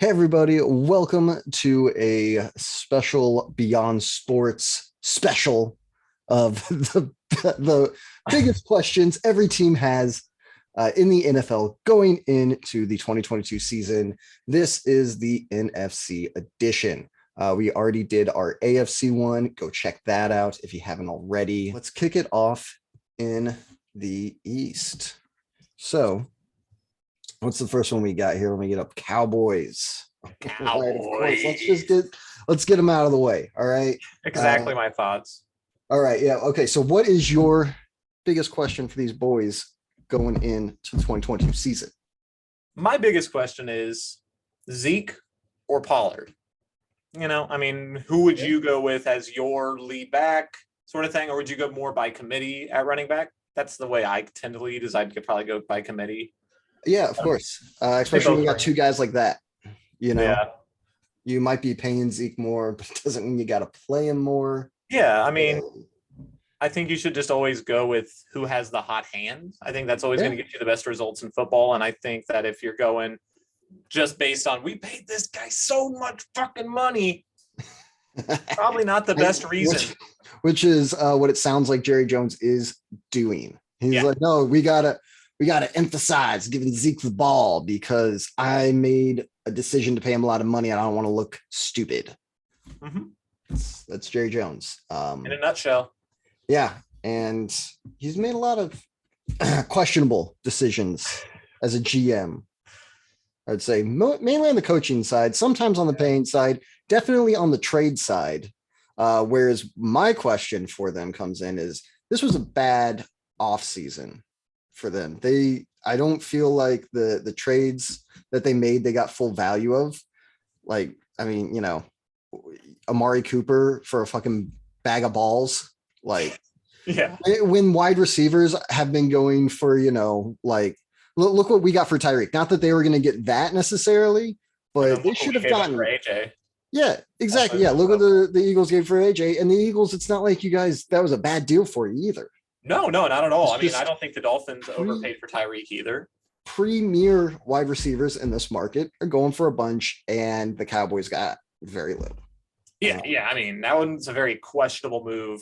Hey everybody, welcome to a special Beyond Sports special of the biggest questions every team has in the NFL going into the 2022 season. This is the NFC edition. We already did our AFC one. Go check that out if you haven't already. Let's kick it off in the East. So, what's the first one we got here? Let me get up Cowboys. Cowboys. Right, of course. Let's get them out of the way. All right. Exactly my thoughts. All right. Yeah. Okay. So what is your biggest question for these boys going into the 2022 season? My biggest question is Zeke or Pollard. Who would you go with as your lead back sort of thing? Or would you go more by committee at running back? That's the way I tend to lead, is I'd probably go by committee. Yeah, of course. Especially when you got two guys like that. You might be paying Zeke more, but it doesn't mean you got to play him more. Yeah, I think you should just always go with who has the hot hand. I think that's always going to get you the best results in football. And I think that if you're going just based on we paid this guy so much fucking money, probably not the best reason. Which is what it sounds like Jerry Jones is doing. He's like, no, we gotta emphasize giving Zeke the ball because I made a decision to pay him a lot of money and I don't want to look stupid. Mm-hmm. That's Jerry Jones. In a nutshell. Yeah. And he's made a lot of questionable decisions as a GM. I'd say mainly on the coaching side, sometimes on the paying side, definitely on the trade side. Whereas my question for them comes in is this was a bad offseason for them. I don't feel like the trades that they made, they got full value of. Like, Amari Cooper for a fucking bag of balls. Like, yeah, when wide receivers have been going for, look what we got for Tyreek. Not that they were going to get that necessarily, but they should have gotten for AJ. Yeah, exactly. Yeah, look what the Eagles gave for AJ, and the Eagles. It's not like you guys that was a bad deal for you either. No, not at all. I don't think the Dolphins overpaid for Tyreek either. Premier wide receivers in this market are going for a bunch, and the Cowboys got very little. Yeah. That one's a very questionable move.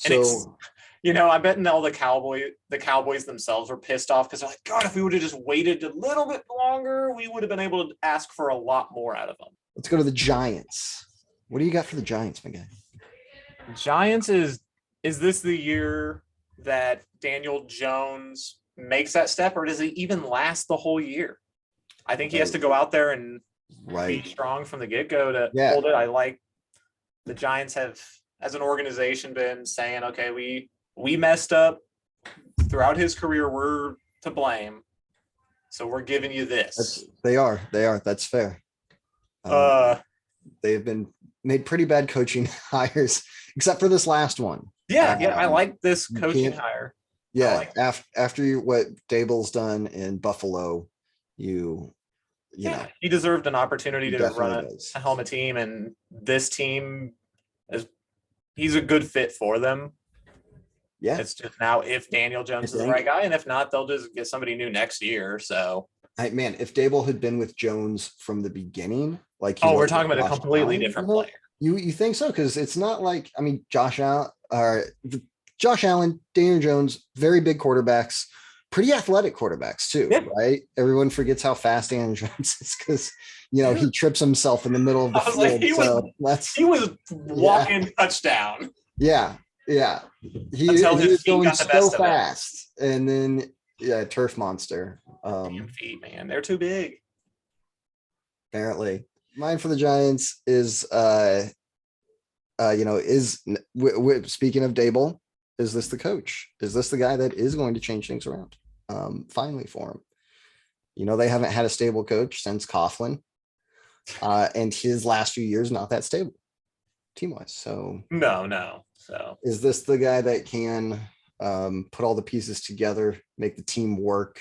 And I bet all the Cowboys themselves were pissed off because they're like, God, if we would have just waited a little bit longer, we would have been able to ask for a lot more out of them. Let's go to the Giants. What do you got for the Giants, my guy? Giants is this the year that Daniel Jones makes that step, or does he even last the whole year? I think he has to go out there and be strong from the get-go to hold it. I like the Giants have, as an organization, been saying, okay, we messed up throughout his career. We're to blame. So we're giving you this. They are. That's fair. They've been made pretty bad coaching hires, except for this last one. I like this coaching hire. Yeah, after what Dable's done in Buffalo, you know he deserved an opportunity to run a helmet team, and this team he's a good fit for them. Yeah, it's just now if Daniel Jones is the right guy, and if not, they'll just get somebody new next year. So, if Dable had been with Jones from the beginning, we're talking about a completely different player. You think so? Because it's not like Josh Allen, Daniel Jones, very big quarterbacks, pretty athletic quarterbacks too, right? Everyone forgets how fast Daniel Jones is because he trips himself in the middle of the field. He was walking touchdown. Yeah. He was going so fast, and then turf monster. Damn feet, man, they're too big. Apparently, mine for the Giants is speaking of Dable, is this the coach? Is this the guy that is going to change things around? Finally for him. They haven't had a stable coach since Coughlin, and his last few years not that stable team-wise. So no. So is this the guy that can put all the pieces together, make the team work?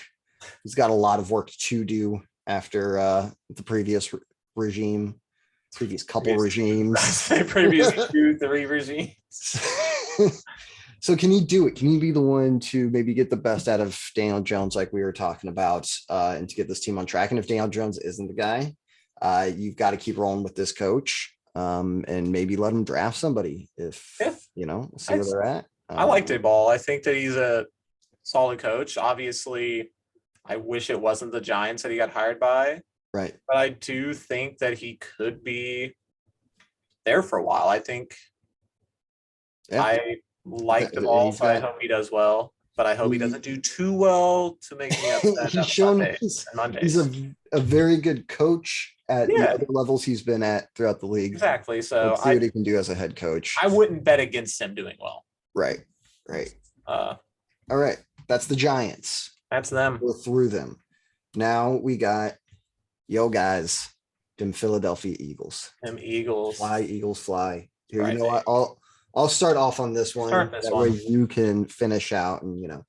He's got a lot of work to do after the previous regimes. Previous 2-3 regimes. So can he do it? Can he be the one to maybe get the best out of Daniel Jones like we were talking about and to get this team on track? And if Daniel Jones isn't the guy, You've got to keep rolling with this coach, and maybe let him draft somebody if see where they're at. I like Dayball. I think that he's a solid coach. Obviously, I wish it wasn't the Giants that he got hired by. Right. But I do think that he could be there for a while. I think I like the ball, so I hope he does well. But I hope he doesn't do too well to make me upset. He's shown he's a very good coach at the other levels he's been at throughout the league. Exactly. So let's see what he can do as a head coach. I wouldn't bet against him doing well. Right. All right. That's the Giants. That's them. We're through them. Now we got guys, them Philadelphia Eagles. Them Eagles. Fly, Eagles, fly. Here, right, you know what? I'll start off on this one. Way you can finish out. And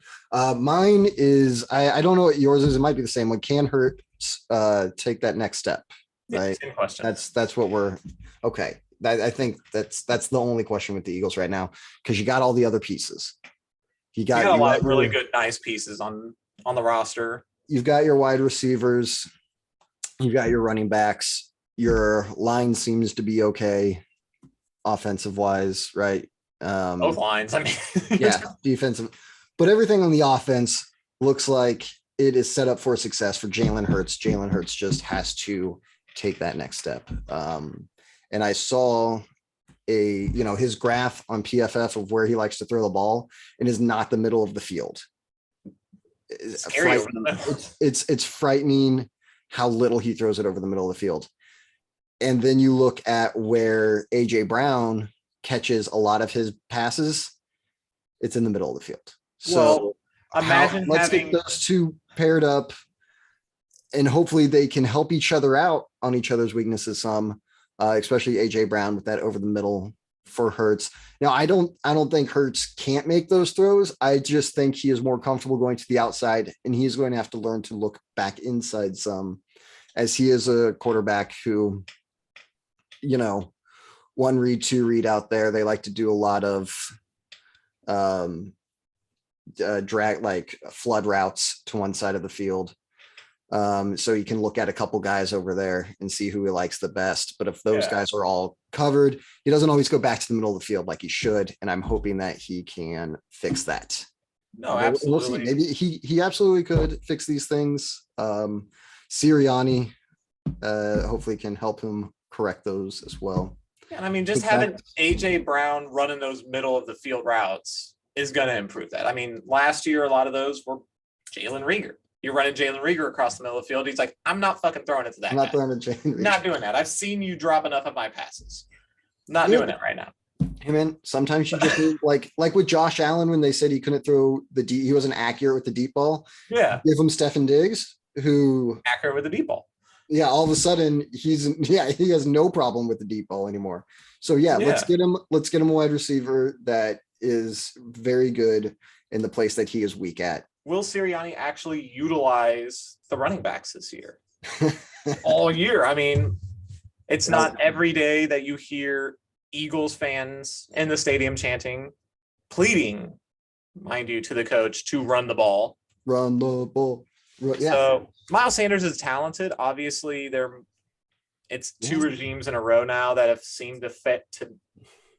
mine is I don't know what yours is. It might be the same one. Can Hurts take that next step? Right. Same question. That's what we're okay. I think that's the only question with the Eagles right now, because you got all the other pieces. You got a lot of really good, nice pieces on the roster. You've got your wide receivers. You've got your running backs. Your line seems to be okay, offensive wise, right? Both lines. I mean, yeah, defensive, but everything on the offense looks like it is set up for success for Jalen Hurts. Jalen Hurts just has to take that next step. And I saw his graph on PFF of where he likes to throw the ball, and is not the middle of the field. It's frightening how little he throws it over the middle of the field. And then you look at where AJ Brown catches a lot of his passes, it's in the middle of the field. So let's get those two paired up, and hopefully they can help each other out on each other's weaknesses some, especially AJ Brown with that over the middle for Hurts. Now, I don't think Hurts can't make those throws. I just think he is more comfortable going to the outside, and he's going to have to learn to look back inside some, as he is a quarterback who, one read, two read out there. They like to do a lot of drag, like flood routes to one side of the field. So you can look at a couple guys over there and see who he likes the best. But if those guys are all covered, he doesn't always go back to the middle of the field like he should. And I'm hoping that he can fix that. No, absolutely. We'll see. Maybe he absolutely could fix these things. Sirianni hopefully can help him correct those as well. Yeah, I mean, just having AJ Brown running those middle of the field routes is going to improve that. I mean, last year, a lot of those were Jalen Reagor. You're running Jalen Reagor across the middle of the field. He's like, I'm not fucking throwing it to that guy. Throwing to Jalen Reagor. Not doing that. I've seen you drop enough of my passes. Not doing it right now. Hey man, sometimes you just need, like with Josh Allen, when they said he couldn't throw he wasn't accurate with the deep ball. Yeah. Give him Stefan Diggs, who accurate with the deep ball. Yeah, all of a sudden he has no problem with the deep ball anymore. So let's get him a wide receiver that is very good in the place that he is weak at. Will Sirianni actually utilize the running backs this year? All year. I mean, it's not every day that you hear Eagles fans in the stadium chanting, pleading, mind you, to the coach to run the ball. Run the ball. Yeah. So Miles Sanders is talented. Obviously, it's two regimes in a row now that have seemed to fit to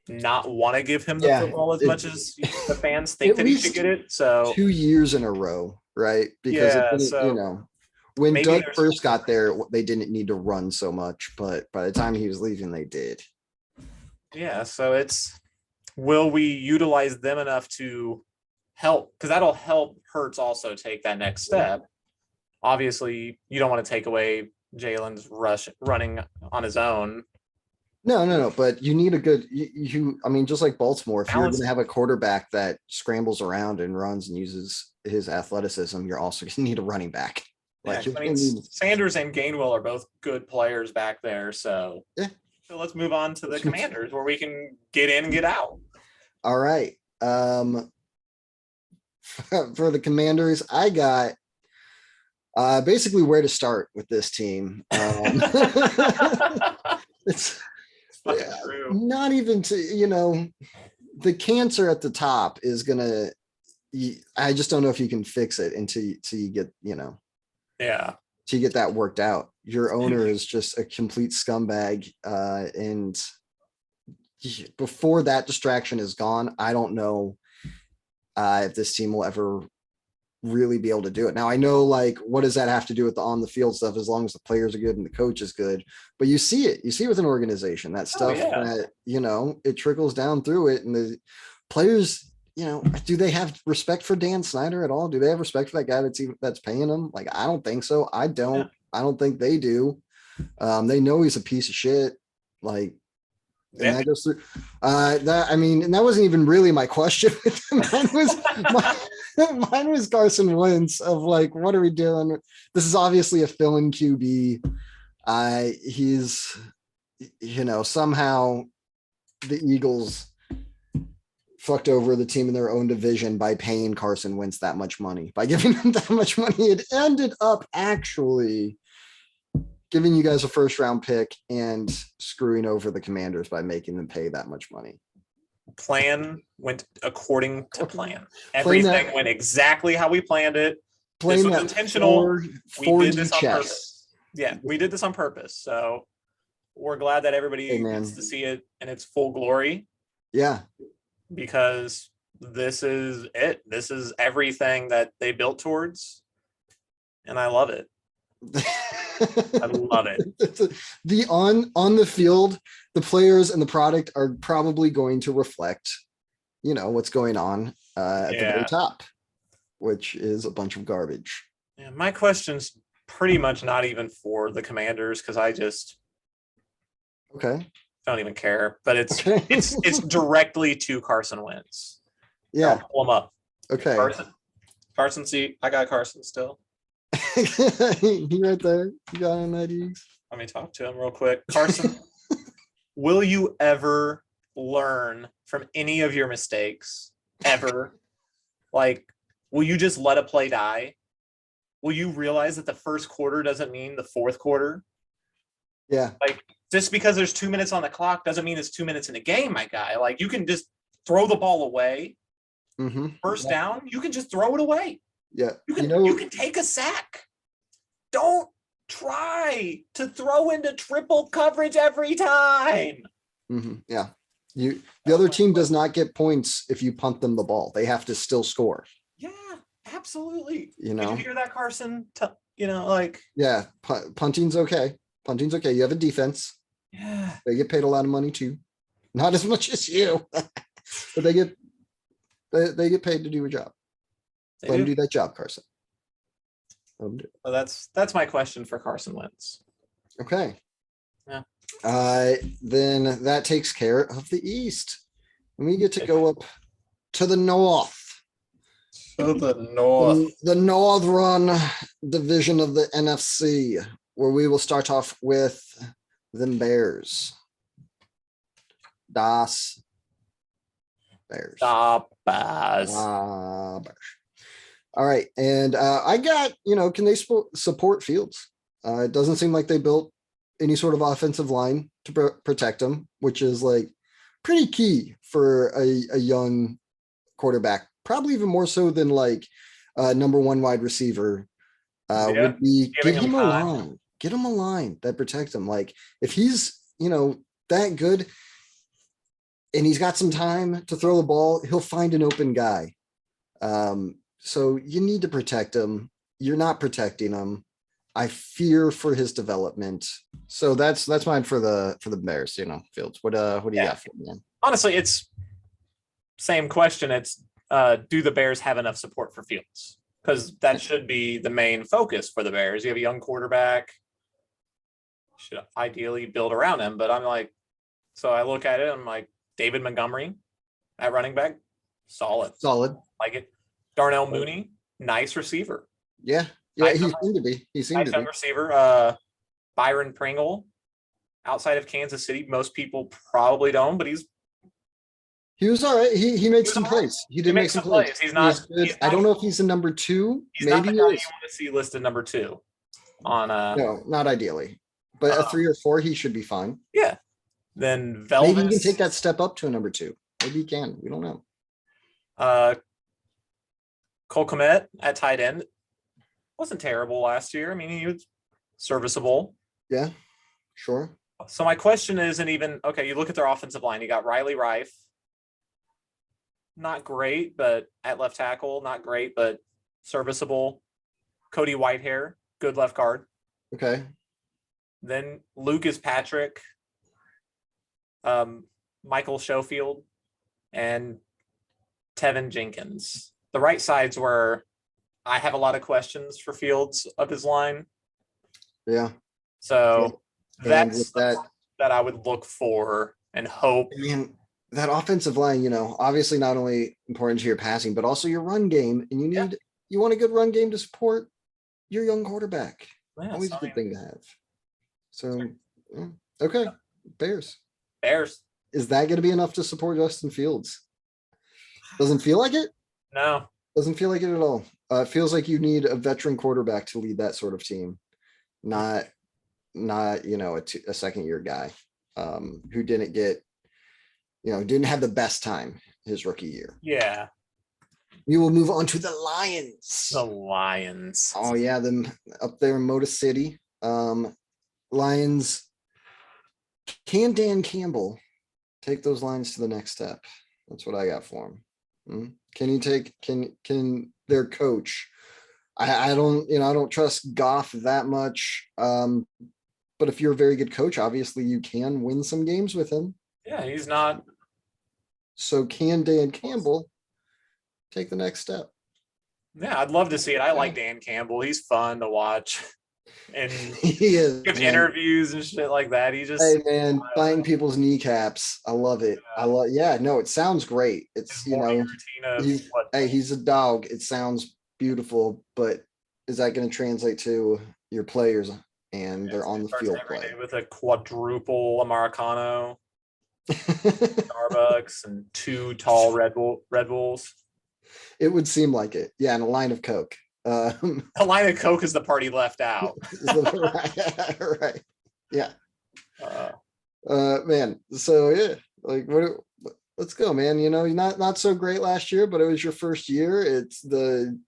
not want to give him the football as much as the fans think that he should get it. So 2 years in a row, right? Because when Doug first got there, they didn't need to run so much, but by the time he was leaving, they did. Yeah, so will we utilize them enough to help? Because that'll help Hurts also take that next step. Obviously, you don't want to take away Jalen's running on his own. No. But you need a good, just like Baltimore, if you're going to have a quarterback that scrambles around and runs and uses his athleticism, you're also going to need a running back. Sanders and Gainwell are both good players back there. So, So let's move on to the Commanders, where we can get in and get out. All right. For the Commanders, I got basically where to start with this team. It's true. Not even to, the cancer at the top is I just don't know if you can fix it until you get, Yeah. to get that worked out. Your owner is just a complete scumbag. And before that distraction is gone, I don't know if this team will ever really be able to do it. Now I know, like, what does that have to do with the on the field stuff, as long as the players are good and the coach is good? But you see it with an organization, that stuff that, it trickles down through it. And the players, do they have respect for Dan Snyder at all? Do they have respect for that guy that's paying them? Like, I don't think so. I don't think they do. They know he's a piece of shit. Like, and that goes through and that wasn't even really my question. Mine was Carson Wentz, of like, what are we doing? This is obviously a fill-in QB. He's, somehow the Eagles fucked over the team in their own division by paying Carson Wentz that much money. By giving him that much money, it ended up actually giving you guys a first round pick and screwing over the Commanders by making them pay that much money. Plan went according to plan. Everything went exactly how we planned it. This was intentional. We did this on purpose. Yeah, we did this on purpose. So we're glad that everybody gets to see it in its full glory. Yeah. Because this is it. This is everything that they built towards. And I love it. I love it. The on the field, the players and the product are probably going to reflect, what's going on at the very top, which is a bunch of garbage. Yeah, my question's pretty much not even for the Commanders, because I just don't even care. But it's directly to Carson Wentz. Yeah, I'll pull him up. Okay, Carson. See, I got Carson still. He right there. You got him, IDs. Let me talk to him real quick. Carson, will you ever learn from any of your mistakes? Ever? Like, will you just let a play die? Will you realize that the first quarter doesn't mean the fourth quarter? Yeah. Like, just because there's 2 minutes on the clock doesn't mean it's 2 minutes in a game, my guy. Like, you can just throw the ball away. First down, you can just throw it away. Yeah. You can take a sack. Don't try to throw into triple coverage every time. Yeah. The other team does not get points if you punt them the ball. They have to still score. Yeah, absolutely. Did you hear that, Carson? Yeah, punting's okay. Punting's okay. You have a defense. Yeah. They get paid a lot of money too. Not as much as you, but they get paid to do a job. Let them do that job, Carson. So that's my question for Carson Wentz. Okay. Yeah. Then that takes care of the East. And we get to go up to the North. To the North. The Northern division of the NFC, where we will start off with the Bears. Das Bears. Bears. All right. And I got, can they support Fields? It doesn't seem like they built any sort of offensive line to protect him, which is like pretty key for a young quarterback, probably even more so than like number one wide receiver would be. Get him a line that protects him. Like, if he's, that good and he's got some time to throw the ball, he'll find an open guy. So you need to protect him. You're not protecting him. I fear for his development. So that's mine for the Bears, Fields. What do you got for me? Honestly, it's same question. It's do the Bears have enough support for Fields? Because that should be the main focus for the Bears. You have a young quarterback. Should ideally build around him. But so I look at it, I'm like, David Montgomery at running back, solid. Like it. Darnell Mooney, nice receiver. Yeah, nice he seemed to be. Nice receiver. Byron Pringle, outside of Kansas City, most people probably don't, but he was all right. He made some plays. He did make some plays. He's not good. I don't know if he's a number two. He's maybe not the guy you want to see listed number two on no, not ideally, but a 3 or 4, he should be fine. Yeah. Then Maybe he can take that step up to a number 2. Maybe he can. We don't know. Cole Kmet at tight end wasn't terrible last year. I mean, he was serviceable. Yeah, sure. So my question isn't even okay. You look at their offensive line. You got Riley Rife, not great, but at left tackle, not great, but serviceable. Cody Whitehair, good left guard. Okay. Then Lucas Patrick, Michael Schofield, and Tevin Jenkins. The right sides where I have a lot of questions for Fields of his line. Yeah. So And that's with that, that I would look for and hope. I mean, that offensive line, obviously not only important to your passing, but also your run game. And you want a good run game to support your young quarterback. Yes, Always a good thing to have. So, yeah. Okay. Bears. Is that going to be enough to support Justin Fields? Doesn't feel like it. No. Doesn't feel like it at all. It feels like you need a veteran quarterback to lead that sort of team, not a second year guy who didn't get, didn't have the best time his rookie year. Yeah. We will move on to the Lions. The Lions. Oh yeah, them up there in Motor City. Lions. Can Dan Campbell take those Lions to the next step? That's what I got for him. Can their coach? I don't trust Goff that much. But if you're a very good coach, obviously you can win some games with him. Yeah, he's not. So can Dan Campbell take the next step? Yeah, I'd love to see it. I like Dan Campbell. He's fun to watch. And he is give interviews and shit like that. He just biting people's kneecaps. I love it. It sounds great. It's he's a dog. It sounds beautiful, but is that going to translate to your players and they're on the field play with a quadruple Americano, Starbucks, and 2 tall Red Bulls? It would seem like it. Yeah, and a line of Coke. A line of Coke is the part he left out. Right. Yeah. Man. So yeah, let's go, man. Not so great last year, but it was your first year. It's the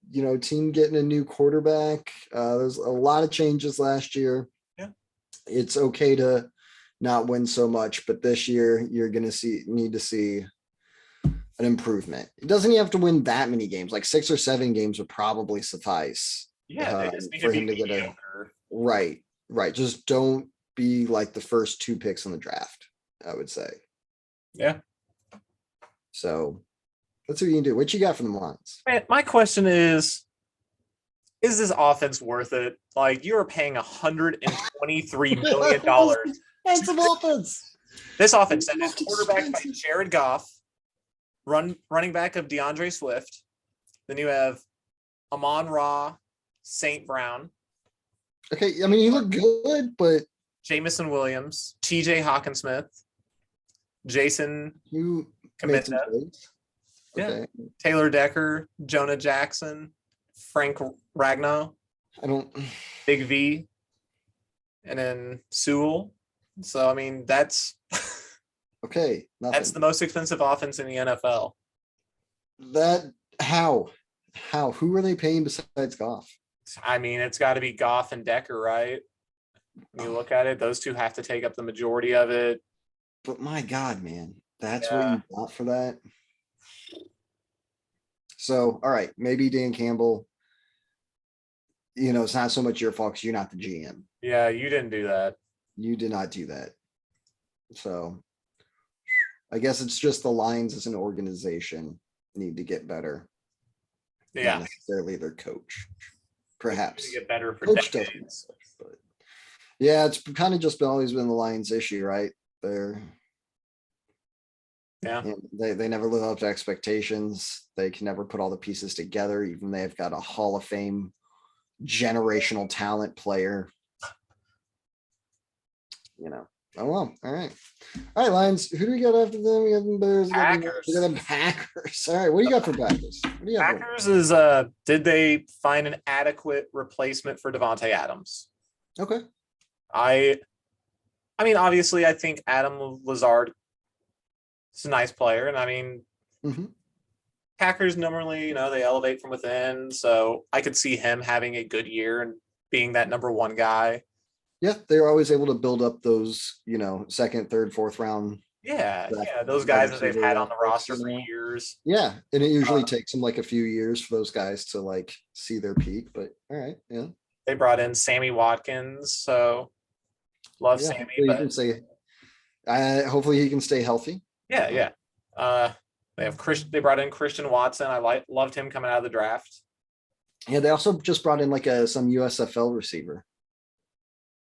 team getting a new quarterback. There's a lot of changes last year. Yeah. It's okay to not win so much, but this year you're gonna need to see an improvement. It doesn't even have to win that many games. Like 6 or 7 games would probably suffice. Yeah, they just need for to him to get mediocre. Right. Just don't be like the first 2 picks in the draft, I would say. Yeah. So that's what you can do. What you got from the Lions? Man, my question is this offense worth it? Like, you are paying $123 million. That's some offense. This offense that is quarterbacked by Jared Goff, running back of DeAndre Swift. Then you have Amon-Ra St. Brown. Okay, I mean, he looked good, but Jamison Williams, TJ Hawkinsmith, Jason Kmita, okay. Taylor Decker, Jonah Jackson, Frank Ragnow, Big V, and then Sewell. So I mean, that's okay. That's the most expensive offense in the NFL. How who are they paying besides Goff? I mean, it's got to be Goff and Decker, right? When you look at it, those two have to take up the majority of it. But my God, man, that's what you got for that. So, all right, maybe Dan Campbell, it's not so much your fault because you're not the GM. Yeah, you didn't do that. You did not do that. So I guess it's just the Lions as an organization need to get better. Yeah. Not necessarily their coach. Perhaps. Get better for coach decades. But yeah, it's kind of just always been the Lions' issue, right? They never live up to expectations. They can never put all the pieces together, even they've got a Hall of Fame generational talent player. Oh well. All right, Lions. Who do we got after them? We got the Bears. Packers. We got the Packers. All right, what do you got for Packers? Packers is did they find an adequate replacement for Devontae Adams? Okay. I mean, obviously, I think Adam Lazard is a nice player, and I mean, Packers normally, they elevate from within, so I could see him having a good year and being that number 1 guy. Yeah, they're always able to build up those, second, third, fourth round Yeah, draft yeah, those wide guys that they've receiver had on the picks, roster for years. Yeah, and it usually Uh, takes them like a few years for those guys to like see their peak. But all right, yeah, they brought in Sammy Watkins, so love yeah. Sammy, Hopefully he can but stay. Hopefully he can stay healthy. yeah, yeah. Uh, they have They brought in Christian Watson. Loved him coming out of the draft. Yeah, they also just brought in like some USFL receiver.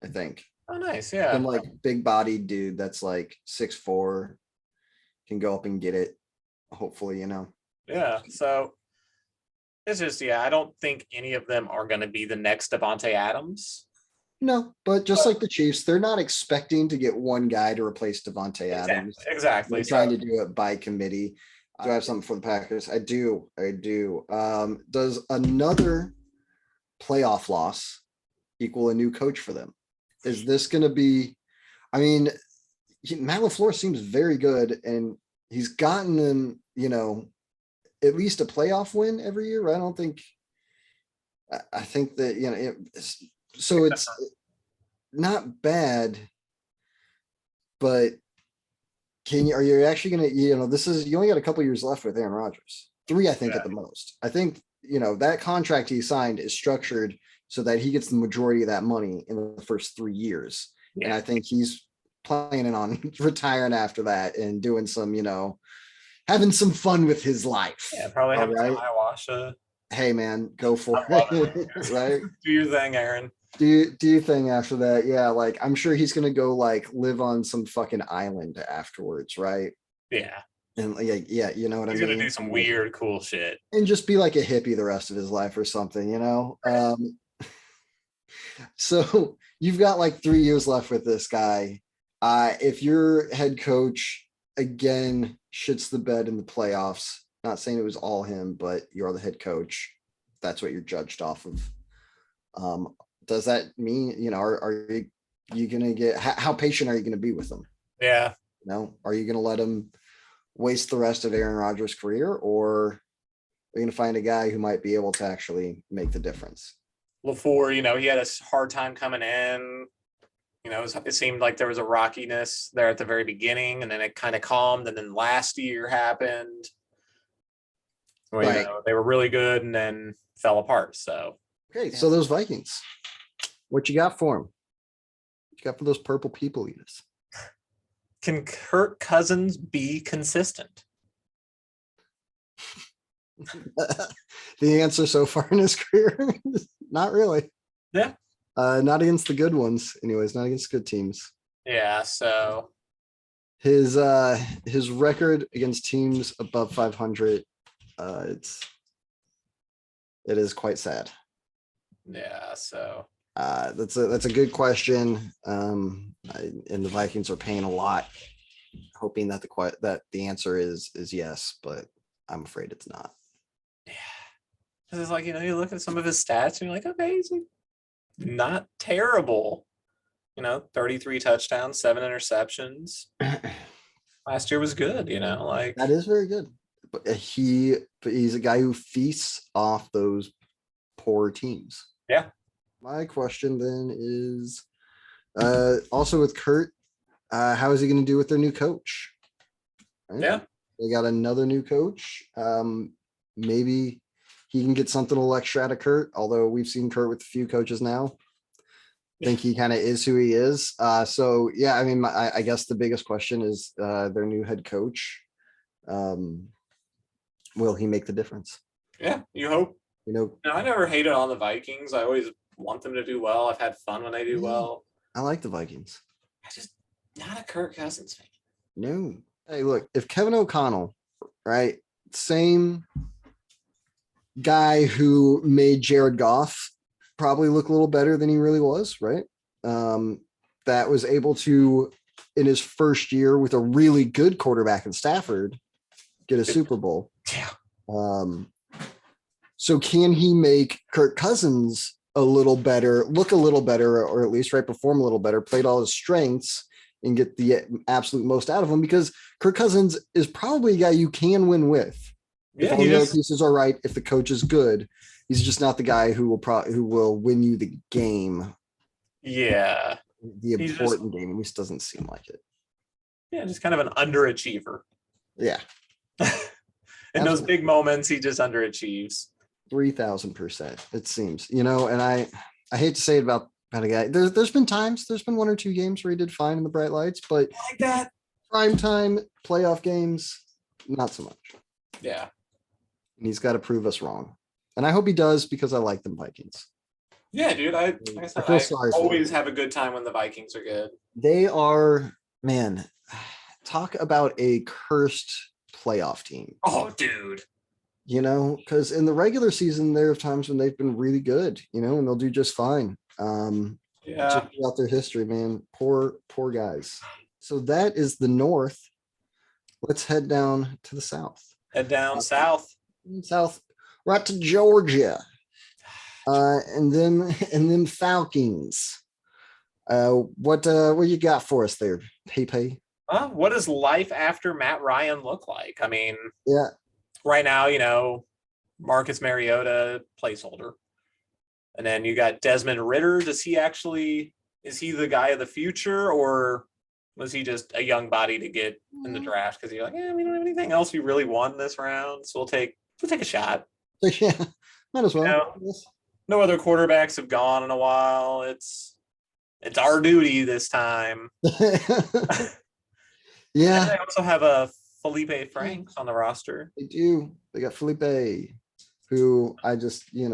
I think Oh, nice. some Yeah, like big bodied dude that's like 6'4", can go up and get it. Hopefully, yeah. So it's just I don't think any of them are going to be the next Devonte Adams. No, but just But like the Chiefs, they're not expecting to get one guy to replace Devonte Adams. exactly. They're trying to do it by committee. Do I have something for the Packers? I do. Does another playoff loss equal a new coach for them? Is this going to be? I mean, Matt LaFleur seems very good, and he's gotten them, at least a playoff win every year. Right? I don't think. I think that it's not bad, but are you actually going to, you only got a couple years left with Aaron Rodgers. 3, I think, Yeah. at the most. I think, that contract he signed is structured so that he gets the majority of that money in the first 3 years. Yeah. And I think he's planning on retiring after that and doing some, having some fun with his life. Yeah, probably having some right? ayahuasca. Hey man, go for it. Right? Do your thing, Aaron. Do you think after that? Yeah, like I'm sure he's gonna go like live on some fucking island afterwards, right? Yeah. And yeah, you know what He's I mean? gonna do some weird, cool shit. And just be like a hippie the rest of his life or something, So you've got like 3 years left with this guy. If your head coach again shits the bed in the playoffs, not saying it was all him, but you're the head coach. That's what you're judged off of. Does that mean, are you gonna get how patient are you gonna be with them? Yeah. Are you gonna let him waste the rest of Aaron Rodgers' career, or are you gonna find a guy who might be able to actually make the difference? LaFleur, he had a hard time coming in. It seemed like there was a rockiness there at the very beginning, and then it kind of calmed, and then last year happened. Well, Right. They were really good and then fell apart. So okay, so those Vikings, what you got for them? What you got for those purple people eaters? Can Kirk Cousins be consistent? The answer so far in his career, not really. Yeah. Not against the good ones, anyways. Not against good teams. Yeah. So his record against teams above 500, it is quite sad. Yeah. So that's a good question. And the Vikings are paying a lot, hoping that the answer is yes, but I'm afraid it's not. Yeah. It's like, you look at some of his stats and you're like, okay, he's not terrible. 33 touchdowns, 7 interceptions. Last year was good, like that is very good. But he's a guy who feasts off those poor teams. Yeah. My question then is also with Kurt, how is he going to do with their new coach? Right? Yeah. They got another new coach. Maybe he can get something a little extra out of Kurt, although we've seen Kurt with a few coaches now. I think he kind of is who he is. So yeah, I mean, I guess the biggest question is their new head coach. Will he make the difference? Yeah, you hope. I never hated on the Vikings. I always want them to do well. I've had fun when they do well. I like the Vikings. I just not a Kirk Cousins fan. No. Hey, look, if Kevin O'Connell, right, same guy who made Jared Goff probably look a little better than he really was, right? That was able to, in his first year with a really good quarterback in Stafford, get a Super Bowl. Yeah. So can he make Kirk Cousins a little better, look a little better, or at least perform a little better, played all his strengths and get the absolute most out of him? Because Kirk Cousins is probably a guy you can win with. Yeah, if all the other pieces are right, if the coach is good, he's just not the guy who will win you the game Yeah. The He's just important game. At least doesn't seem like it. just kind of an underachiever. Yeah. In those big moments, he just underachieves. 3,000%. It seems, and I hate to say it about a guy. There's been times, there's been 1 or 2 games where he did fine in the bright lights, but Like that. prime time playoff games, not so much. Yeah. And he's got to prove us wrong. And I hope he does because I like them Vikings. Yeah, dude. I feel sorry for always have a good time when the Vikings are good. They are, man, talk about a cursed playoff team. Oh, dude. Because in the regular season, there are times when they've been really good, and they'll do just fine. Yeah. Throughout their history, man. Poor guys. So that is the North. Let's head down to the South. Head down south. South, right to Georgia. And then Falcons. What you got for us there, Pepe? What does life after Matt Ryan look like? I mean, Yeah. Right now, Marcus Mariota, placeholder. And then you got Desmond Ritter. Is he the guy of the future, or was he just a young body to get in the draft? Because you're like, we don't have anything else we really won this round, so we'll take a shot. Yeah, might as well. No other quarterbacks have gone in a while. It's our duty this time. Yeah. And they also have a Felipe Franks on the roster. They do. They got Felipe, who I just, he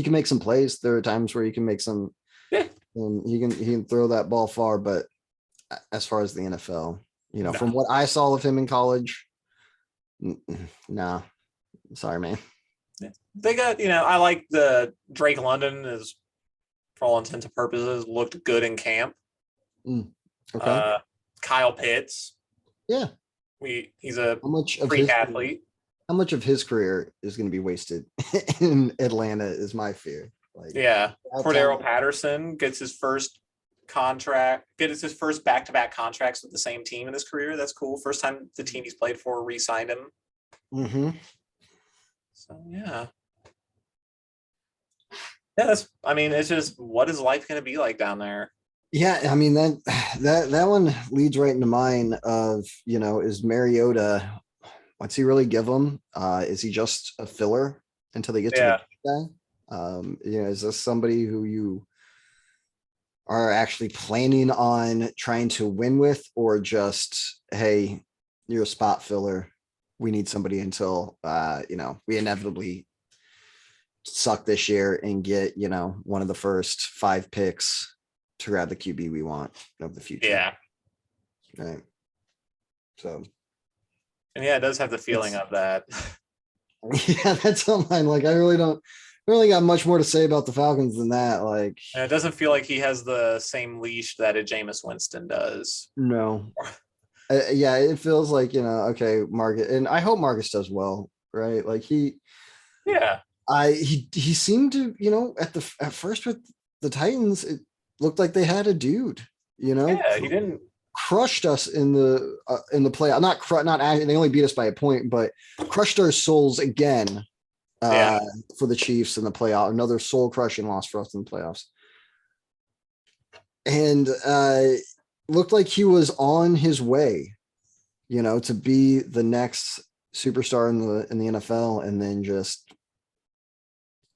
can make some plays. There are times where he can make some, and he can throw that ball far. But as far as the NFL, from what I saw of him in college, nah, sorry, man. They got, I like the Drake London is, for all intents and purposes, looked good in camp. Okay. Kyle Pitts. Yeah. He's a freak athlete. How much of his career is going to be wasted in Atlanta is my fear. Cordero Patterson gets his first back-to-back contracts with the same team in his career. That's cool. First time the team he's played for re-signed him. Mm-hmm. So yeah. Yeah, it's just, what is life going to be like down there? Yeah, I mean that one leads right into mine of, is Mariota, what's he really give them? Is he just a filler until they get to the guy? Is this somebody who you are actually planning on trying to win with, or just, hey, you're a spot filler. We need somebody until we inevitably suck this year and get, one of the first 5 picks to grab the QB we want of the future. Yeah. Right. So. And yeah, it does have the feeling of that. Yeah, that's on mine. I really don't got much more to say about the Falcons than that. And it doesn't feel like he has the same leash that a Jameis Winston does. No. Yeah, it feels like, okay, Marcus, and I hope Marcus does well, right? He seemed to, at first with the Titans, it looked like they had a dude, Yeah, he didn't crushed us in the playoff. They only beat us by a point, but crushed our souls again for the Chiefs in the playoff. Another soul crushing loss for us in the playoffs. And looked like he was on his way, to be the next superstar in the NFL, and then just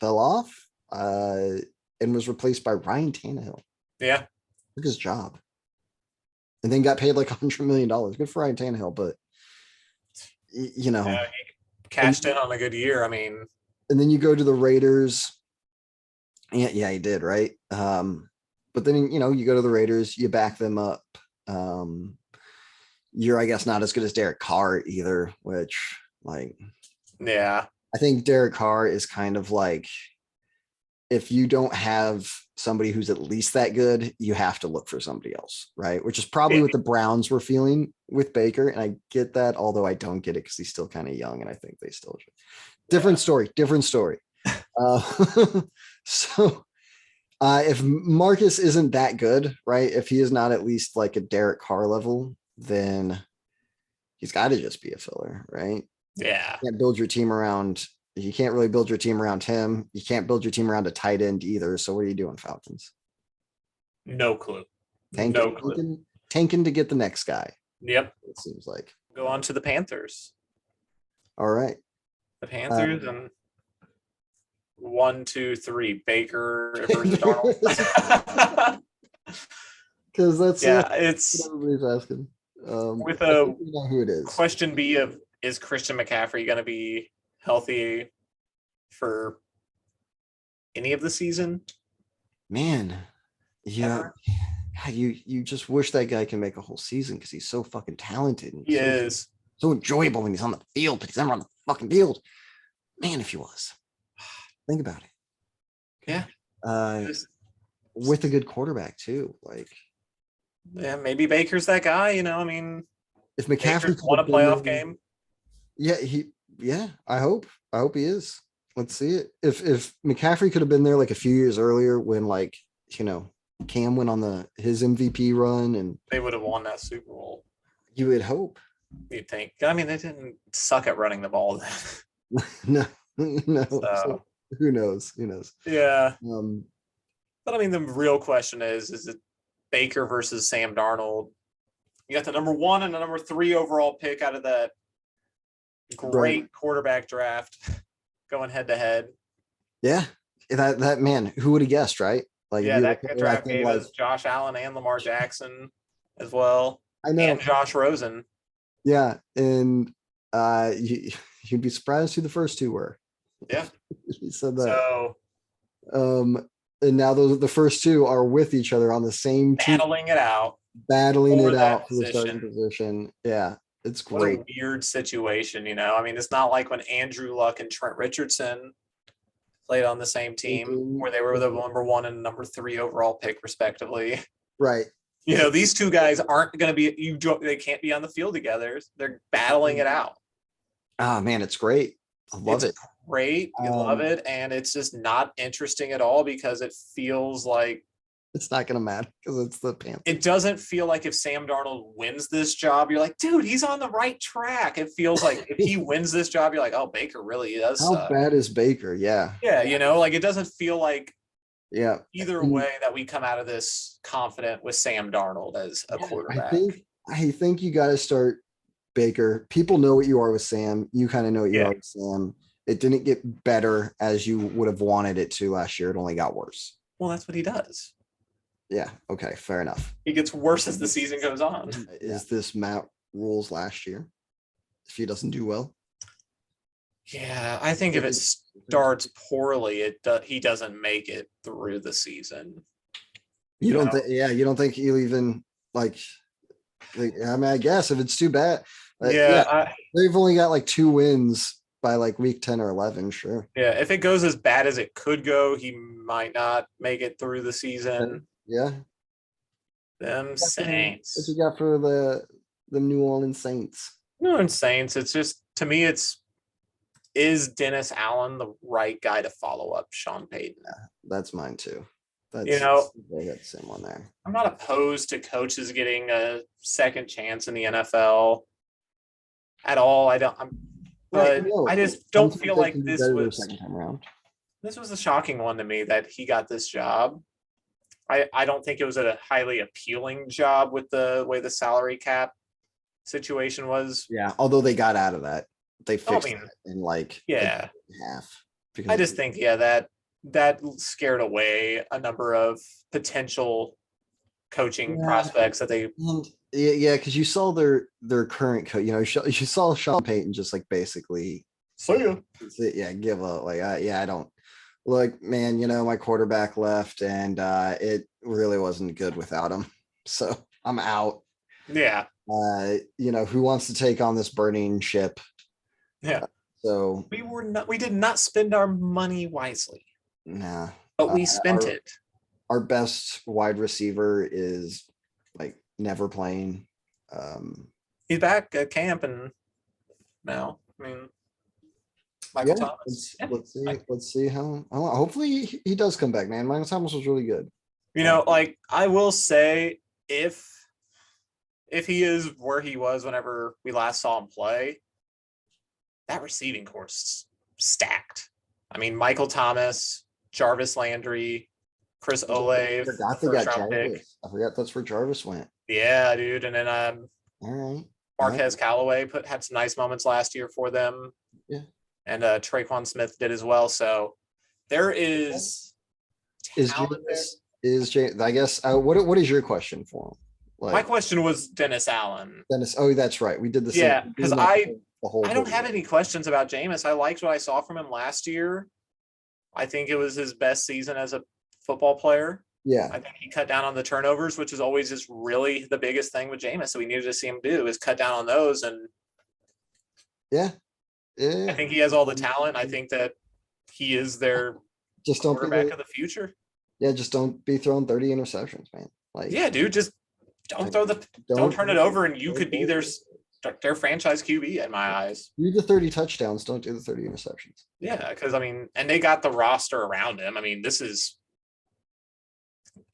fell off and was replaced by Ryan Tannehill. Yeah. Took his job. And then got paid like $100 million. Good for Ryan Tannehill, but he cashed in on a good year. I mean, and then you go to the Raiders. Yeah, he did, right? But then you go to the Raiders, you back them up. You're, I guess, not as good as Derek Carr either, which I think Derek Carr is kind of like, if you don't have somebody who's at least that good, you have to look for somebody else, right? Which is probably what the Browns were feeling with Baker. And I get that, although I don't get it because he's still kind of young, and I think they still should. Different story. So if Marcus isn't that good, right? If he is not at least like a Derek Carr level, then he's got to just be a filler, right? Yeah. You can't build your team around. You can't really build your team around him. You can't build your team around a tight end either. So what are you doing, Falcons? No clue. Tanking, No clue. tanking to get the next guy. Yep. It seems like. Go on to the Panthers. All right. The Panthers and 1, 2, 3. Baker versus Darnold. Because that's it's what everybody's asking. with I a think we know who it is. question B of, is Christian McCaffrey going to be healthy for any of the season? Man, yeah. You just wish that guy can make a whole season because he's so fucking talented. And He is. so enjoyable when he's on the field, but he's never on the fucking field. Man, if he was. Think about it. Yeah. With a good quarterback too. Like, yeah, maybe Baker's that guy, I mean, if McCaffrey Baker's won a playoff game. Yeah, I hope he is. Let's see it. If McCaffrey could have been there like a few years earlier when Cam went on his MVP run, and they would have won that Super Bowl. You would hope. You'd think. I mean, they didn't suck at running the ball No. then. So, who knows? Yeah. But I mean, the real question is it Baker versus Sam Darnold? You got the number 1 and the number 3 overall pick out of that great quarterback draft going head to head. Yeah. That man, who would have guessed, right? Like, yeah, that draft gave us Josh Allen and Lamar Jackson as well. I know. And Josh Rosen. Yeah. And you'd be surprised who the first two were. Yeah. He said that. So and now the first two are with each other on the same team. Battling it out For the starting position. Yeah. It's great. What a weird situation, I mean, it's not like when Andrew Luck and Trent Richardson played on the same team where they were the number 1 and number 3 overall pick respectively. Right. These two guys aren't going to be, they can't be on the field together. They're battling it out. Oh man, it's great. I love it. Great. You love it. And it's just not interesting at all because it feels like it's not going to matter because it's the Panthers. It doesn't feel like if Sam Darnold wins this job, you're like, dude, he's on the right track. It feels like if he wins this job, you're like, oh, Baker really does. How bad is Baker? Yeah. Yeah. It doesn't feel like either And way that we come out of this confident with Sam Darnold as a quarterback. I think you got to start Baker. People know what you are with Sam. You kind of know what you are with Sam. It didn't get better as you would have wanted it to last year. It only got worse. Well, that's what he does. Yeah. Okay. Fair enough. He gets worse as the season goes on. Is this Matt Rule's last year? If he doesn't do well? Yeah, I think if it starts poorly, he doesn't make it through the season. You don't think? Yeah, you don't think he'll even I mean, I guess if it's too bad. They've only got like 2 wins by like week 10 or 11. Sure. Yeah, if it goes as bad as it could go, he might not make it through the season. Yeah. Them Saints. What you got for the New Orleans Saints? New Orleans Saints. It's just, to me, is Dennis Allen the right guy to follow up Sean Payton? Yeah, that's mine too. That's, I got the same one there. I'm not opposed to coaches getting a second chance in the NFL at all. I just don't feel like this was second time around. This was a shocking one to me that he got this job. I don't think it was a highly appealing job with the way the salary cap situation was. Yeah, although they got out of that. They fixed it in half. I just think, that scared away a number of potential coaching prospects that they. Because you saw their current coach. You saw Sean Payton just like basically. Give up. I don't. Look, man, my quarterback left and it really wasn't good without him. So I'm out. Yeah. Who wants to take on this burning ship? Yeah. So we did not spend our money wisely. Nah. But we spent it. Our best wide receiver is never playing. He's back at camp and now. I mean, Michael Thomas. Let's see how. Hopefully he does come back, man. Michael Thomas was really good. I will say if he is where he was whenever we last saw him play, that receiving course stacked. I mean, Michael Thomas, Jarvis Landry, Chris I Olave, forgot they first got round pick. Jarvis. I forgot that's where Jarvis went. Yeah, dude. And then All right. Marquez Callaway had some nice moments last year for them. Yeah. And Traquan Smith did as well. So there is talent there. I guess what is your question for him? My question was Dennis Allen. Dennis. Oh, that's right. We did the same. Yeah, because I don't video. have any questions about Jameis. I liked what I saw from him last year. I think it was his best season as a football player. Yeah. I think he cut down on the turnovers, which is always just really the biggest thing with Jameis. So we needed to see him do is cut down on those. And yeah. I think he has all the talent. I think that he is their quarterback of the future. Yeah, just don't be throwing 30 interceptions, man. Like, yeah, dude, just don't turn it over, and you could be their franchise QB in my eyes. Do the 30 touchdowns, don't do the 30 interceptions. Yeah, because and they got the roster around him. This is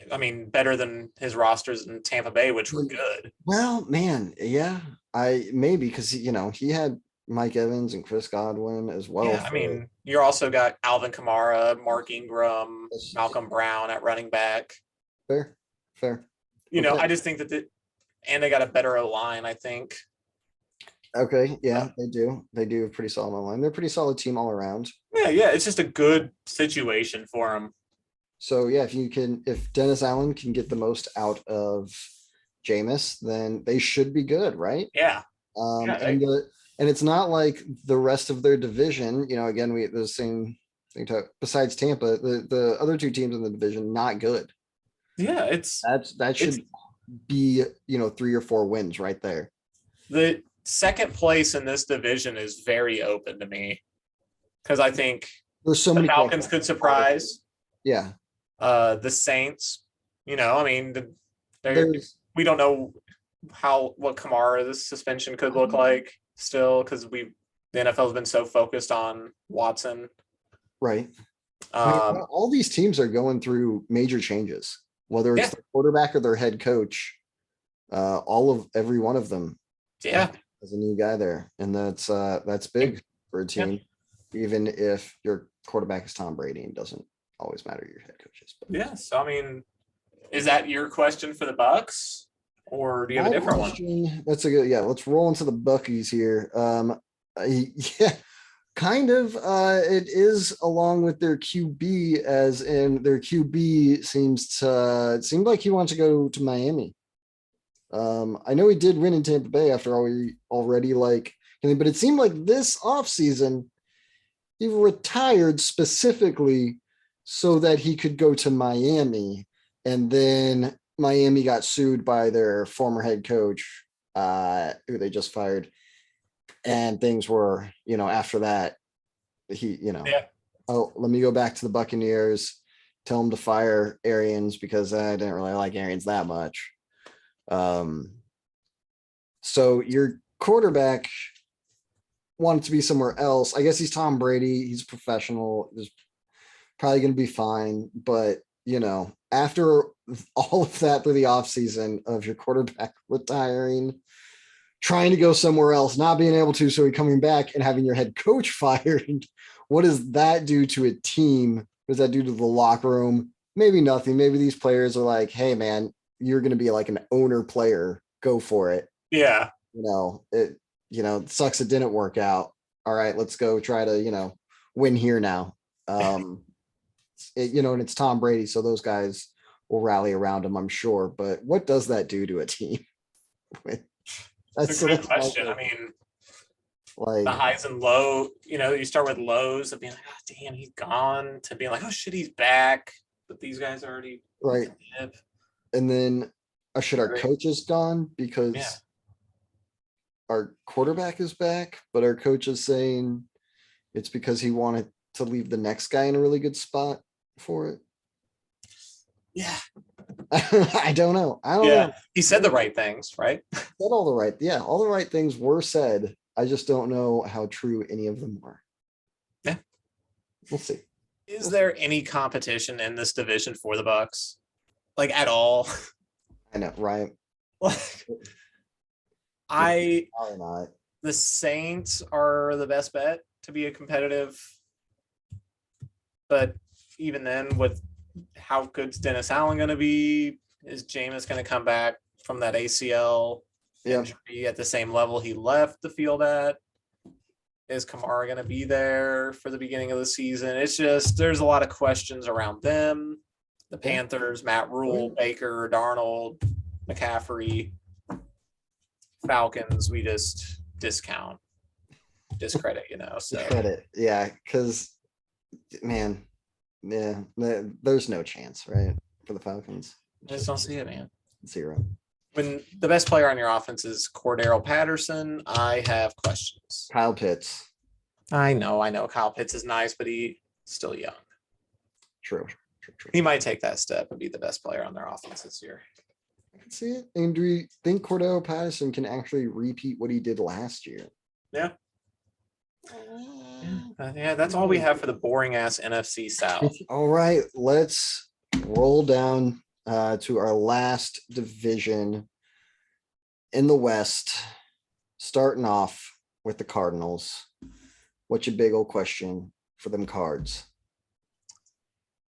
better than his rosters in Tampa Bay, which were good. Well, man, yeah, maybe because he had Mike Evans and Chris Godwin as well. Yeah, you also got Alvin Kamara, Mark Ingram, Malcolm Brown at running back. Fair. Okay. I just think that and they got a better line, I think. Okay, yeah, they do. They do a pretty solid line. They're a pretty solid team all around. Yeah, it's just a good situation for them. So yeah, if Dennis Allen can get the most out of Jameis, then they should be good, right? Yeah. And it's not like the rest of their division. Again, the same thing. Besides Tampa, the other two teams in the division not good. Yeah, that should be 3 or 4 wins right there. The second place in this division is very open to me because I think there's so many Falcons could surprise. Yeah. The Saints, we don't know what Kamara's suspension could look like still because the NFL has been so focused on Watson. Right. All these teams are going through major changes, whether it's the quarterback or their head coach. Every one of them. Yeah. As a new guy there. And that's big for a team, even if your quarterback is Tom Brady and doesn't always matter your head coaches. But. Yeah. So, is that your question for the Bucks or do you have a different one? That's a good, let's roll into the Buckies here. Kind of, it is along with their QB as in their QB it seemed like he wants to go to Miami. I know he did win in Tampa Bay after all already but it seemed like this offseason he retired specifically so that he could go to Miami, and then Miami got sued by their former head coach, who they just fired, and things were, after that, let me go back to the Buccaneers, tell them to fire Arians because I didn't really like Arians that much. So your quarterback wanted to be somewhere else. I guess he's Tom Brady. He's a professional. He's probably going to be fine. But, after all of that through the offseason of your quarterback retiring, trying to go somewhere else, not being able to, so coming back and having your head coach fired, what does that do to a team? What does that do to the locker room? Maybe nothing. Maybe these players are like, hey, man, you're going to be like an owner player. Go for it. Yeah. It sucks it didn't work out. All right, let's go try to, win here now. And it's Tom Brady, so those guys will rally around him, I'm sure. But what does that do to a team? That's a good question. The highs and low, you start with lows of being like, oh, damn, he's gone, to being like, oh, shit, he's back. But these guys are already right. And then, should our coach is gone because our quarterback is back, but our coach is saying it's because he wanted to leave the next guy in a really good spot for it. Yeah. I don't know. I don't know. He said the right things, right? Said all the right things were said. I just don't know how true any of them were. Yeah. We'll see. Is there any competition in this division for the Bucks? At all? I know, right? Probably not. The Saints are the best bet to be a competitive, but even then, with how good's Dennis Allen going to be? Is Jameis going to come back from that ACL injury at the same level he left the field at? Is Kamara going to be there for the beginning of the season? It's just, there's a lot of questions around them. The Panthers, Matt Rule, Baker, Darnold, McCaffrey, Falcons, we just discredit, so. Discredit, yeah, because, man, yeah, there's no chance, right, for the Falcons. I just don't see it, man. Zero. When the best player on your offense is Cordero Patterson, I have questions. Kyle Pitts. I know. Kyle Pitts is nice, but he's still young. True. He might take that step and be the best player on their offense this year. I can see it. And do we think Cordero Patterson can actually repeat what he did last year? Yeah. Yeah, that's all we have for the boring ass NFC South. All right, let's roll down to our last division in the West, starting off with the Cardinals. What's your big old question for them Cards?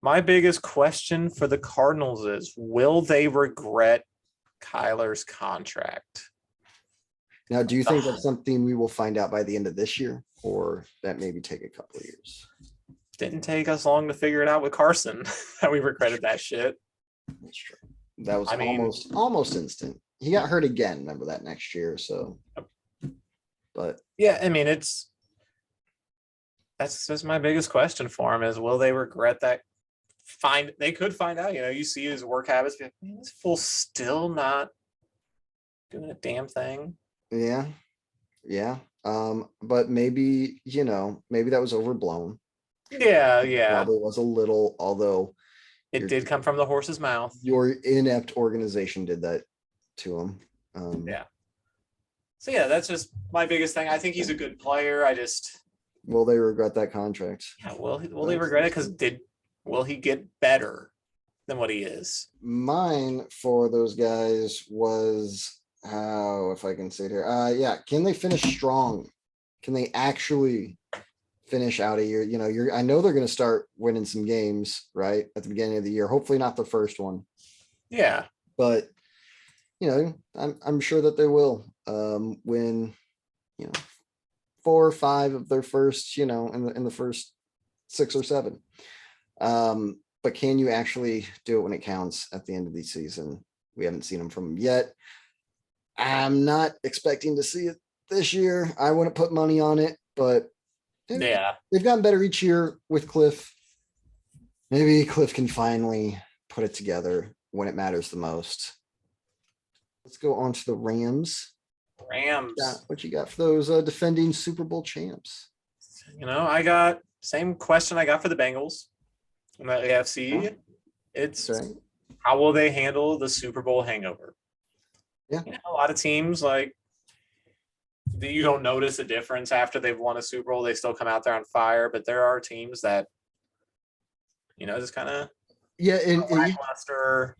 My biggest question for the Cardinals is, will they regret Kyler's contract? Now, do you think that's something we will find out by the end of this year, or that maybe take a couple of years? Didn't take us long to figure it out with Carson that we regretted that shit. That's true. That was almost instant. He got hurt again. Remember that next year. So, but yeah, I mean, that's just my biggest question for him is, will they regret that? They could find out, you see his work habits. Be like, man, this fool's still not doing a damn thing. Yeah. But maybe, maybe that was overblown. Yeah. Probably was a little, although it did come from the horse's mouth. Your inept organization did that to him. Yeah. So yeah, that's just my biggest thing. I think he's a good player. Will they regret that contract? Yeah, will they regret it? Because will he get better than what he is? Mine for those guys was if I can say it here. Can they finish strong? Can they actually finish out a year? I know they're going to start winning some games, right, at the beginning of the year. Hopefully not the first one. Yeah. But I'm sure that they will win, 4 or 5 of their first, in the first 6 or 7. But can you actually do it when it counts at the end of the season? We haven't seen them from yet. I'm not expecting to see it this year. I wouldn't put money on it, but yeah, they've gotten better each year with Cliff. Maybe Cliff can finally put it together when it matters the most. Let's go on to the Rams. What you got for those defending Super Bowl champs? I got same question I got for the Bengals in the AFC. Yeah. It's right. How will they handle the Super Bowl hangover? Yeah. A lot of teams, like, you don't notice a difference after they've won a Super Bowl. They still come out there on fire, but there are teams that, just kind of lackluster.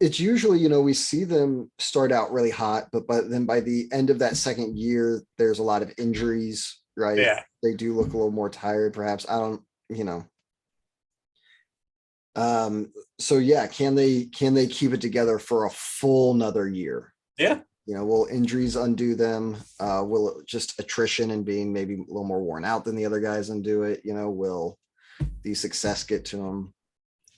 It's usually, we see them start out really hot, but then by the end of that second year, there's a lot of injuries, right? Yeah. They do look a little more tired, perhaps. I don't, So yeah, can they keep it together for a full another year? Yeah. Will injuries undo them? Will just attrition and being maybe a little more worn out than the other guys undo it? Will the success get to them?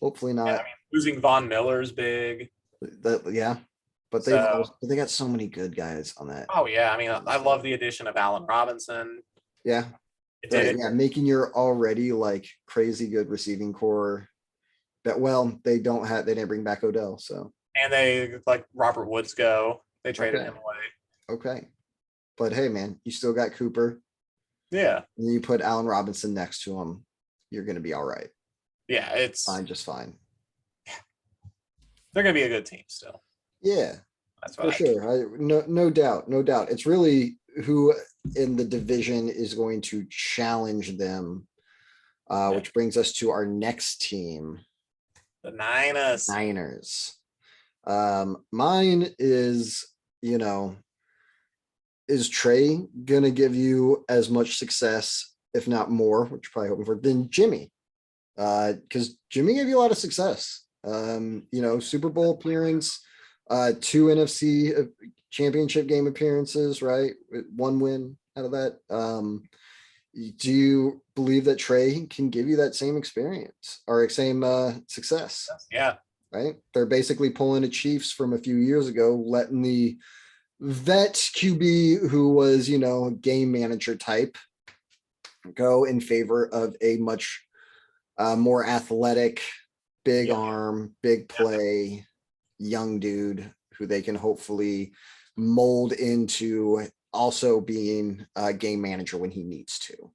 Hopefully not. Yeah, losing Von Miller's big. But they got so many good guys on that. Oh yeah, I love the addition of Allen Robinson. Yeah, making your already like crazy good receiving core. But they didn't bring back Odell, so. And they like Robert Woods go. They traded him away. Okay, but hey, man, you still got Cooper. Yeah. And you put Allen Robinson next to him, you're going to be all right. Yeah, it's just fine. They're going to be a good team still. Yeah, that's what for sure. No doubt. It's really who in the division is going to challenge them, which brings us to our next team. The Niners. Mine is, is Trey gonna give you as much success, if not more, which you're probably hoping for, than Jimmy? because Jimmy gave you a lot of success. Super Bowl appearance, two NFC championship game appearances, right? One win out of that. Do you believe that Trey can give you that same experience or same success? Yeah. Right. They're basically pulling a Chiefs from a few years ago, letting the vet QB who was, a game manager type go in favor of a much more athletic, big arm, big play, young dude who they can hopefully mold into also being a game manager when he needs to.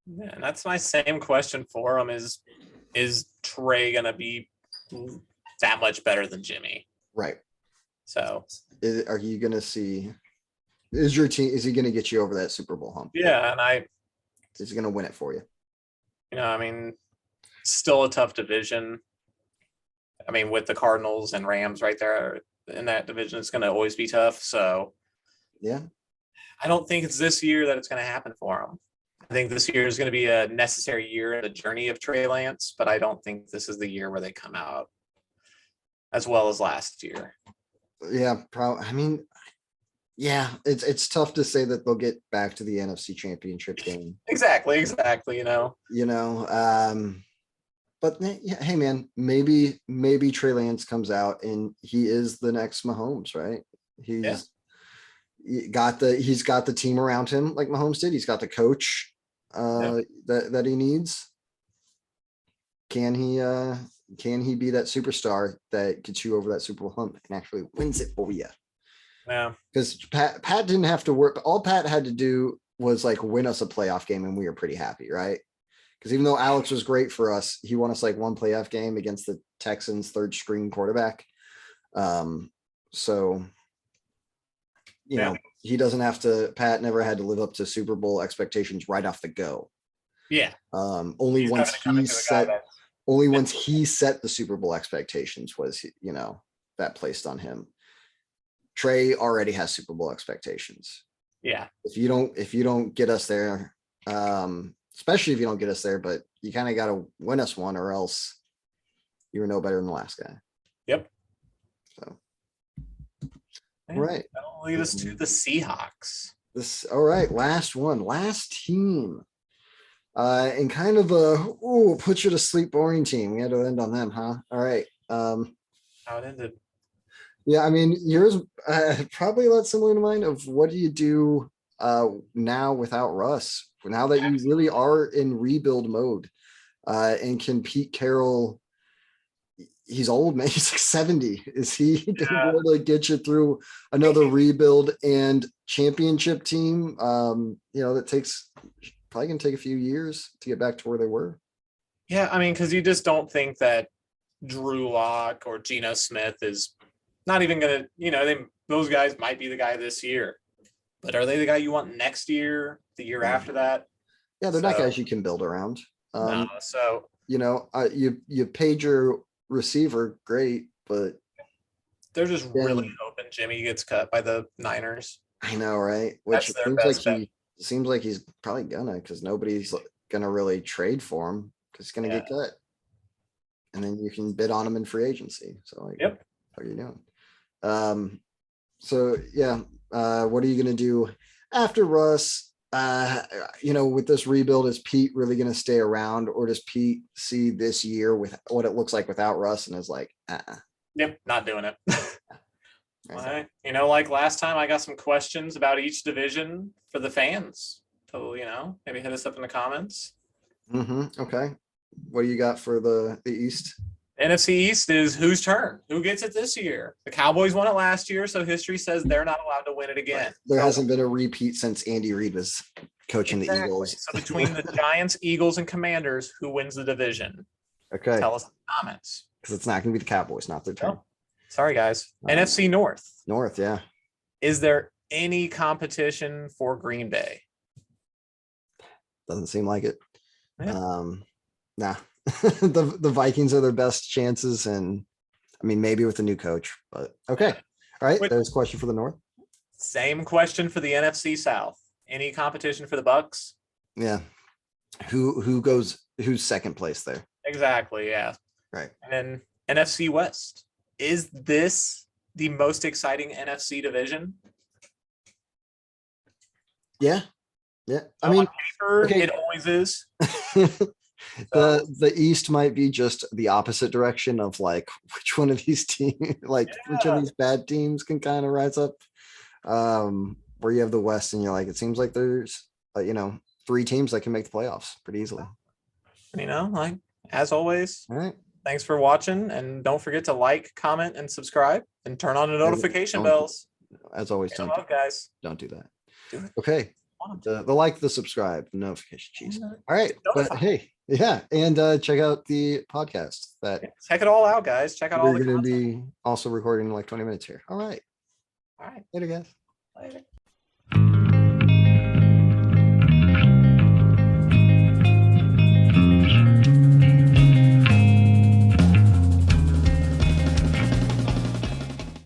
Yeah, and that's my same question for him is Trey going to be that much better than Jimmy? Right. So are you going to see, is he going to get you over that Super Bowl hump? Yeah. And is he going to win it for you? Still a tough division. With the Cardinals and Rams right there in that division, it's going to always be tough. So yeah, I don't think it's this year that it's going to happen for him. I think this year is going to be a necessary year in the journey of Trey Lance, but I don't think this is the year where they come out as well as last year. Yeah, it's tough to say that they'll get back to the NFC Championship game. Exactly. But yeah, hey man, maybe Trey Lance comes out and he is the next Mahomes, right? He's got the team around him like Mahomes did. He's got the coach that he needs. Can he be that superstar that gets you over that Super Bowl hump and actually wins it for you? Yeah. Because Pat didn't have to work. All Pat had to do was like win us a playoff game and we were pretty happy, right? Because even though Alex was great for us, he won us like one playoff game against the Texans' third string quarterback. He doesn't have to. Pat never had to live up to Super Bowl expectations right off the go. Yeah. Only once he set the Super Bowl expectations was that placed on him. Trey already has Super Bowl expectations. Yeah. If you don't get us there, especially if you don't get us there, but you kind of got to win us one or else you were no better than the last guy. Yep. So, right. That'll lead us to the Seahawks. All right. Last team. And kind of put you to sleep boring team. We had to end on them, huh? All right. How it ended. Yeah. Yours probably a lot similar to mine of what do you do now without Russ? Now that you really are in rebuild mode, and can Pete Carroll, he's old, man. He's like 70. Is he going to be able to get you through another rebuild and championship team? That probably going to take a few years to get back to where they were. Yeah, because you just don't think that Drew Lock or Geno Smith is not even going to, those guys might be the guy this year. But are they the guy you want next year, the year after that? Yeah, they're not guys you can build around. You paid your receiver, great, but they're just really hoping Jimmy gets cut by the Niners. I know, right? Which seems like he's probably gonna, because nobody's gonna really trade for him because he's gonna get cut, and then you can bid on him in free agency. So what are you doing? What are you going to do after Russ? With this rebuild, is Pete really going to stay around, or does Pete see this year with what it looks like without Russ and is like, Yep, not doing it. Like last time, I got some questions about each division for the fans. So, maybe hit us up in the comments. Okay. What do you got for the East? NFC East is whose turn? Who gets it this year? The Cowboys won it last year, so history says they're not allowed to win it again. There hasn't been a repeat since Andy Reid was coaching the Eagles. So between the Giants, Eagles, and Commanders, who wins the division? Okay. Tell us in the comments. Because it's not going to be the Cowboys, not their turn. Oh, sorry, guys. NFC North. North, yeah. Is there any competition for Green Bay? Doesn't seem like it. Yeah. Nah. the Vikings are their best chances, and maybe with a new coach, but okay. All right. There's a question for the North. Same question for the NFC South. Any competition for the Bucks? Yeah. Who's second place there? Exactly. Yeah. Right. And then NFC West. Is this the most exciting NFC division? Yeah. Yeah. I So mean, on paper, okay. it always is. The East might be just the opposite direction of like which one of these teams, like which of Yeah. these bad teams can kind of rise up. Where you have the West and you're like, it seems like there's, 3 teams that can make the playoffs pretty easily. Like as always, All right. thanks for watching. And don't forget to like, comment, and subscribe and turn on the notification Don't- bells. As always, Hit 'em up, guys. don't do that. Do it. Okay. Want The like, the subscribe, the notification. Jeez. them. All right. But Notify. hey, yeah. And check out the podcast that Check it all out, guys. Check out all we're the going to content. be also recording in like 20 minutes here. All right. All right. Later, guys. Later.